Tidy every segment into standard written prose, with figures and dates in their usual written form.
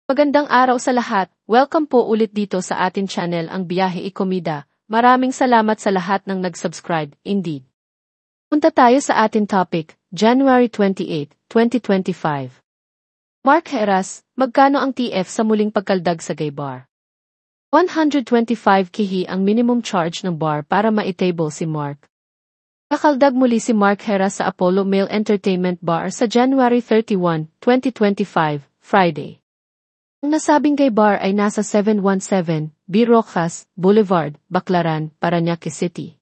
Magandang araw sa lahat. Welcome po ulit dito sa atin channel ang Biyahe Ikomida. Maraming salamat sa lahat ng nag-subscribe, indeed. Punta tayo sa atin topic, January 28, 2025. Mark Heras, magkano ang TF sa muling pagkaldag sa gay bar? 125 kihi ang minimum charge ng bar para ma-table si Mark. Kakaldag muli si Mark Heras sa Apollo Male Entertainment Bar sa January 31, 2025, Friday. Ang nasabing gay bar ay nasa 717 B. Rojas Boulevard, Baclaran, Parañaque City.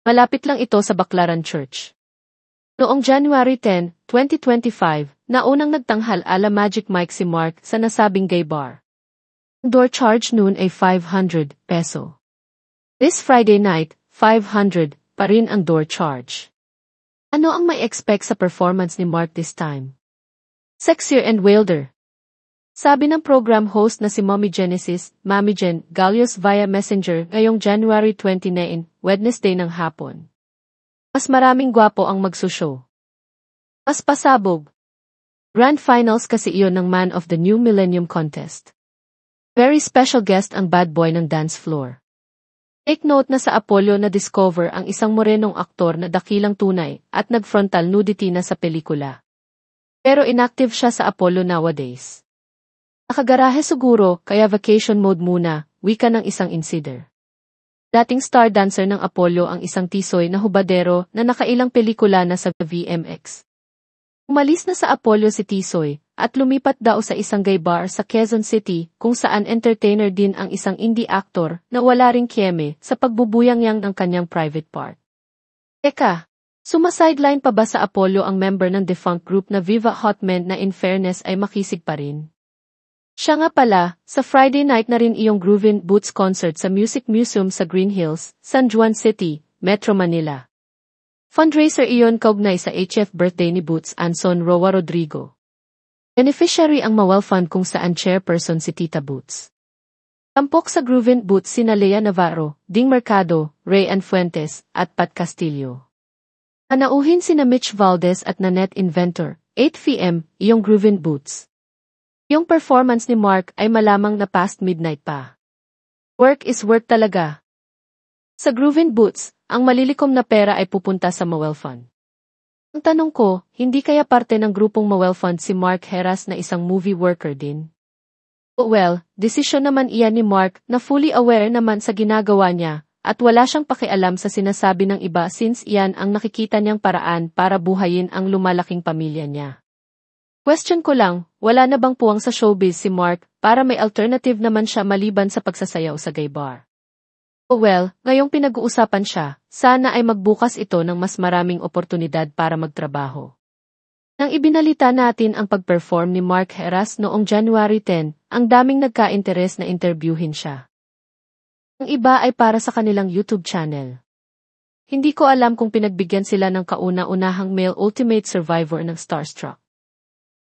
Malapit lang ito sa Baclaran Church. Noong January 10, 2025, naunang nagtanghal ala Magic Mike si Mark sa nasabing gay bar. Ang door charge noon ay 500 peso. This Friday night, 500 pa rin ang door charge. Ano ang may expect sa performance ni Mark this time? Sexier and wilder. Sabi ng program host na si Mommy Genesis, Mami Gen, Galios via Messenger ngayong January 29, Wednesday ng hapon. Mas maraming gwapo ang magsushow. Mas pasabog. Grand Finals kasi iyon ng Man of the New Millennium Contest. Very special guest ang bad boy ng dance floor. Take note na sa Apollo na discover ang isang morenong aktor na dakilang tunay at nag-frontal nudity na sa pelikula. Pero inactive siya sa Apollo nowadays. Nakagarahe siguro, kaya vacation mode muna, wika ng isang insider. Dating star dancer ng Apollo ang isang tisoy na hubadero na nakailang pelikula na sa VMX. Umalis na sa Apollo si Tisoy, at lumipat daw sa isang gay bar sa Quezon City kung saan entertainer din ang isang indie actor na wala ring kieme sa pagbubuyang-yang ng kanyang private part. Eka, sumasideline pa ba sa Apollo ang member ng defunct group na Viva Hot Men na in fairness ay makisig pa rin? Siya nga pala, sa Friday night na rin iyong Groovin' Boots concert sa Music Museum sa Green Hills, San Juan City, Metro Manila. Fundraiser iyon kaugnay sa HF birthday ni Boots Anson Roa Rodrigo. Beneficiary ang Mawal Fund kung saan chairperson si Tita Boots. Tampok sa Groovin' Boots sina Lea Navarro, Ding Mercado, Ray Ann Fuentes, at Pat Castillo. Anauhin sina Mitch Valdez at Nanette Inventor, 8 p.m., iyong Groovin' Boots. Yung performance ni Mark ay malamang na past midnight pa. Work is work talaga. Sa Groovin' Boots, ang malilikom na pera ay pupunta sa Mawal Fund. Ang tanong ko, hindi kaya parte ng grupong Mawal Fund si Mark Heras na isang movie worker din? Well, desisyon naman iyan ni Mark na fully aware naman sa ginagawa niya at wala siyang pakialam sa sinasabi ng iba since iyan ang nakikita niyang paraan para buhayin ang lumalaking pamilya niya. Question ko lang, wala na bang puwang sa showbiz si Mark para may alternative naman siya maliban sa pagsasayaw sa gay bar? Well, ngayong pinag-uusapan siya, sana ay magbukas ito ng mas maraming oportunidad para magtrabaho. Nang ibinalita natin ang pag-perform ni Mark Heras noong January 10, ang daming nagka-interes na interviewin siya. Ang iba ay para sa kanilang YouTube channel. Hindi ko alam kung pinagbigyan sila ng kauna-unahang male ultimate survivor ng Starstruck.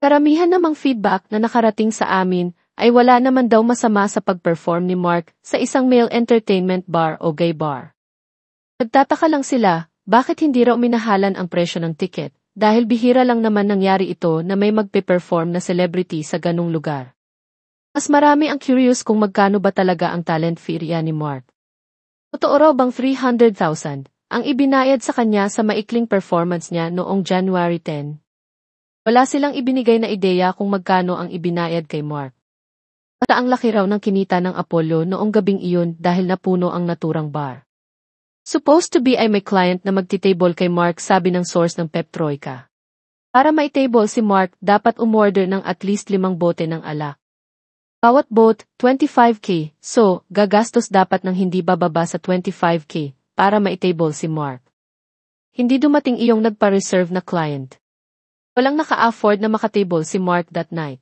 Karamihan namang feedback na nakarating sa amin ay wala naman daw masama sa pag-perform ni Mark sa isang male entertainment bar o gay bar. Nagtataka lang sila, bakit hindi raw minahalan ang presyo ng ticket, dahil bihira lang naman nangyari ito na may magpe-perform na celebrity sa ganung lugar. Mas marami ang curious kung magkano ba talaga ang talent fee ni Mark. Totoo raw bang 300,000 ang ibinayad sa kanya sa maikling performance niya noong January 10? Wala silang ibinigay na ideya kung magkano ang ibinayad kay Mark. At ang laki raw ng kinita ng Apollo noong gabing iyon dahil napuno ang naturang bar. Supposed to be ay may client na magtitable kay Mark sabi ng source ng Pep Troika. Para maitable si Mark, dapat umorder ng at least 5 bote ng alak. Bawat bote, 25k, so, gagastos dapat ng hindi bababa sa 25k para maitable si Mark. Hindi dumating iyong nagpa-reserve na client. Walang naka-afford na makatable si Mark that night.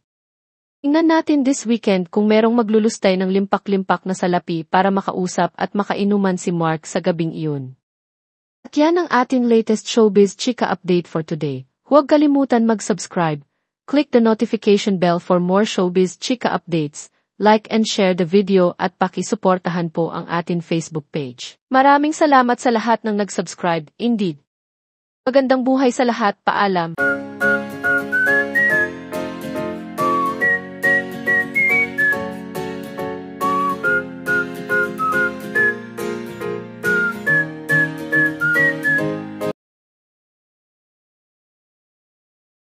Tingnan natin this weekend kung merong maglulustay ng limpak-limpak na salapi para makausap at makainuman si Mark sa gabing iyon. At yan ang ating latest showbiz chika update for today. Huwag kalimutan mag-subscribe, click the notification bell for more showbiz chika updates, like and share the video at pakisuportahan po ang ating Facebook page. Maraming salamat sa lahat ng nag-subscribe, indeed. Magandang buhay sa lahat, paalam.